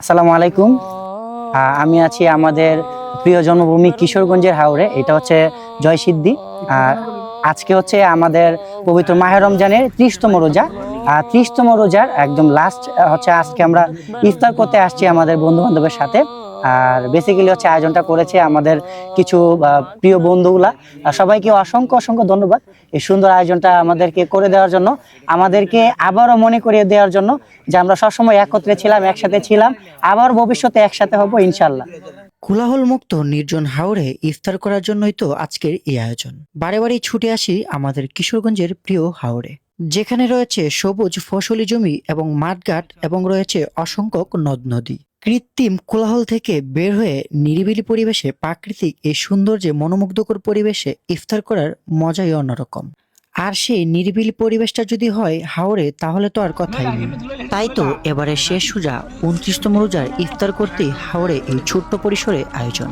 আসসালামু আলাইকুম। আমি আছি আমাদের প্রিয় জন্মভূমি কিশোরগঞ্জের হাওরে। এটা হচ্ছে জয়সিদ্ধি। আর আজকে হচ্ছে আমাদের পবিত্র মাহে রমজানের 30তম রোজা। 30তম রোজার একদম লাস্ট হচ্ছে আজকে আমরা ইফতার করতে আসছি আমাদের বন্ধু বান্ধবের সাথে। আর বেসিক্যালি হচ্ছে আয়োজনটা করেছে আমাদের কিছু প্রিয় বন্ধুগুলা। সবাইকে অসংখ্য অসংখ্য ধন্যবাদ এই সুন্দর আয়োজনটা আমাদেরকে করে দেওয়ার জন্য, আমাদেরকে আবারও মনে করিয়ে দেওয়ার জন্য যে আমরা সবসময় একত্রে ছিলাম, একসাথে ছিলাম, আবার ভবিষ্যতে একসাথে হব ইনশাল্লাহ। কোলাহল মুক্ত নির্জন হাওরে ইফতার করার জন্যই তো আজকের এই আয়োজন। বারে বারেই ছুটে আসি আমাদের কিশোরগঞ্জের প্রিয় হাওরে, যেখানে রয়েছে সবুজ ফসলি জমি এবং মাঠঘাট এবং রয়েছে অসংখ্য নদ নদী। কৃত্রিম কোলাহল থেকে বের হয়ে নিরিবিলি পরিবেশে প্রাকৃতিক এই সৌন্দর্যে মনোমুগ্ধকর পরিবেশে ইফতার করার মজাই অন্যরকম। আর সেই নিরিবিলি পরিবেশটা যদি হয় হাওরে, তাহলে তো আর কথাই নেই। তাই তো এবারে শেষ রোজা 29তম রোজার ইফতার করতেই হাওরে এই ছোট্ট পরিসরে আয়োজন।